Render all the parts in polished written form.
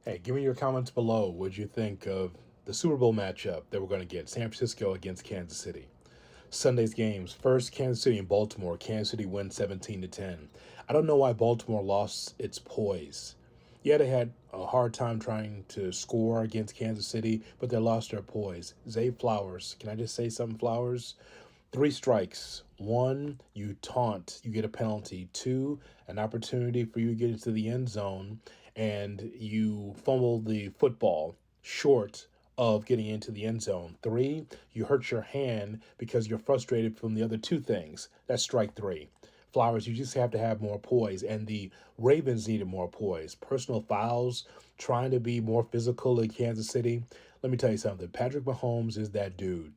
Hey, give me your comments below. What'd you think of the Super Bowl matchup that we're going to get? San Francisco against Kansas City. Sunday's games. First, Kansas City and Baltimore. Kansas City wins 17-10. I don't know why Baltimore lost its poise. Yeah, they had a hard time trying to score against Kansas City, but they lost their poise. Zay Flowers. Can I just say something, Flowers? Three strikes. One, you taunt, you get a penalty. Two, an opportunity for you to get into the end zone and you fumble the football short of getting into the end zone. Three, you hurt your hand because you're frustrated from the other two things. That's strike three. Flowers, you just have to have more poise, and the Ravens needed more poise. Personal fouls, trying to be more physical in Kansas City. Let me tell you something. Patrick Mahomes is that dude.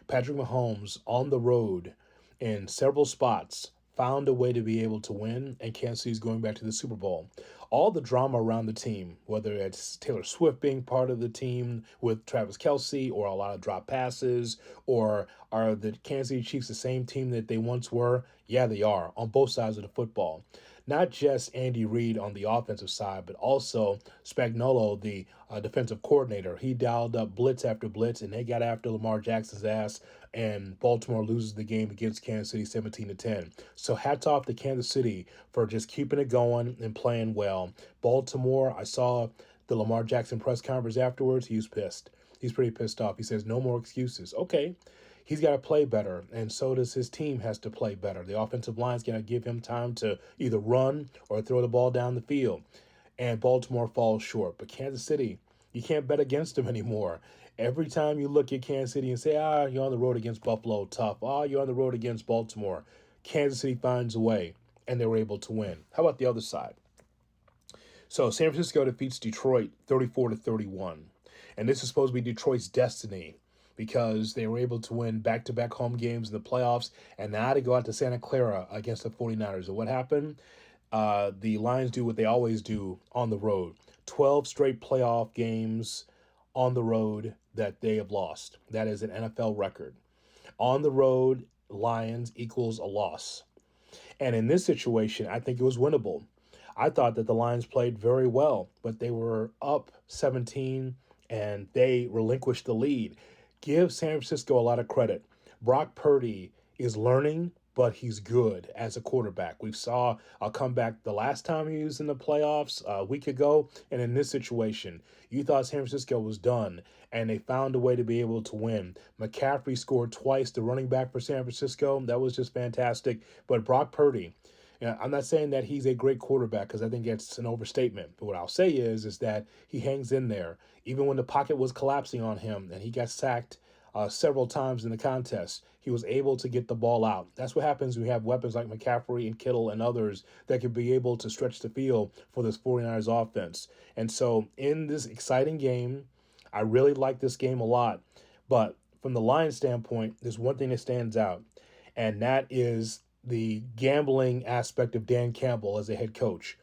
Patrick Mahomes on the road in several spots found a way to be able to win, and Kansas City's going back to the Super Bowl. All the drama around the team, whether it's Taylor Swift being part of the team with Travis Kelce, or a lot of drop passes, or are the Kansas City Chiefs the same team that they once were? Yeah, they are on both sides of the football. Not just Andy Reid on the offensive side, but also Spagnuolo, the defensive coordinator. He dialed up blitz after blitz, and they got after Lamar Jackson's ass, and Baltimore loses the game against Kansas City 17-10. So hats off to Kansas City for just keeping it going and playing well. Baltimore, I saw the Lamar Jackson press conference afterwards. He was pissed. He's pretty pissed off. He says, no more excuses. Okay. He's got to play better, and so does his team has to play better. The offensive line's going to give him time to either run or throw the ball down the field. And Baltimore falls short. But Kansas City, you can't bet against them anymore. Every time you look at Kansas City and say, you're on the road against Buffalo, tough. You're on the road against Baltimore. Kansas City finds a way, and they were able to win. How about the other side? So San Francisco defeats Detroit 34-31. And this is supposed to be Detroit's destiny because they were able to win back-to-back home games in the playoffs, and now they go out to Santa Clara against the 49ers. And what happened? The Lions do what they always do on the road. 12 straight playoff games on the road that they have lost. That is an NFL record. On the road, Lions equals a loss. And in this situation, I think it was winnable. I thought that the Lions played very well, but they were up 17 and they relinquished the lead. Give San Francisco a lot of credit. Brock Purdy is learning, but he's good as a quarterback. We saw a comeback the last time he was in the playoffs a week ago, and in this situation, you thought San Francisco was done, and they found a way to be able to win. McCaffrey scored twice, the running back for San Francisco. That was just fantastic. But Brock Purdy, I'm not saying that he's a great quarterback because I think it's an overstatement. But what I'll say is that he hangs in there. Even when the pocket was collapsing on him and he got sacked several times in the contest, he was able to get the ball out. That's what happens when you have weapons like McCaffrey and Kittle and others that can be able to stretch the field for this 49ers offense. And so in this exciting game, I really like this game a lot. But from the Lions standpoint, there's one thing that stands out, and that is the gambling aspect of Dan Campbell as a head coach.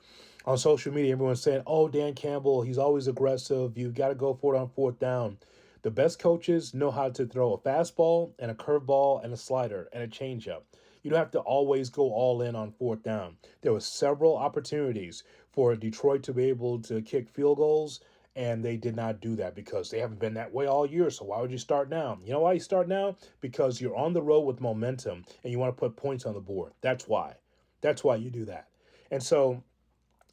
On social media, everyone's saying, Dan Campbell, he's always aggressive. You've got to go for it on fourth down. The best coaches know how to throw a fastball and a curveball and a slider and a changeup. You don't have to always go all in on fourth down. There were several opportunities for Detroit to be able to kick field goals, and they did not do that because they haven't been that way all year. So why would you start now? You know why you start now? Because you're on the road with momentum and you want to put points on the board. That's why. That's why you do that. And so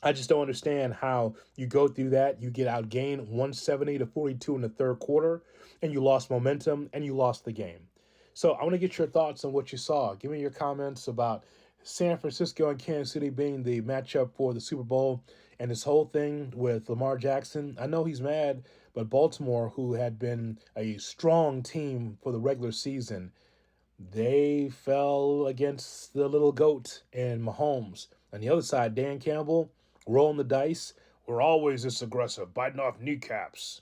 I just don't understand how you go through that. You get outgained 170-42 in the third quarter, and you lost momentum and you lost the game. So I want to get your thoughts on what you saw. Give me your comments about San Francisco and Kansas City being the matchup for the Super Bowl and this whole thing with Lamar Jackson. I know he's mad, but Baltimore, who had been a strong team for the regular season, they fell against the little goat and Mahomes. On the other side, Dan Campbell, rolling the dice. We're always this aggressive, biting off kneecaps.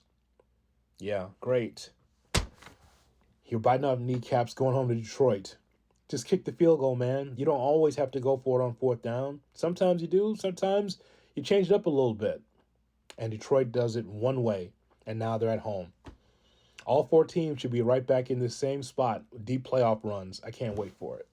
Yeah, great. You're biting off kneecaps going home to Detroit. Just kick the field goal, man. You don't always have to go for it on fourth down. Sometimes you do. Sometimes you change it up a little bit. And Detroit does it one way, and now they're at home. All four teams should be right back in the same spot, deep playoff runs. I can't wait for it.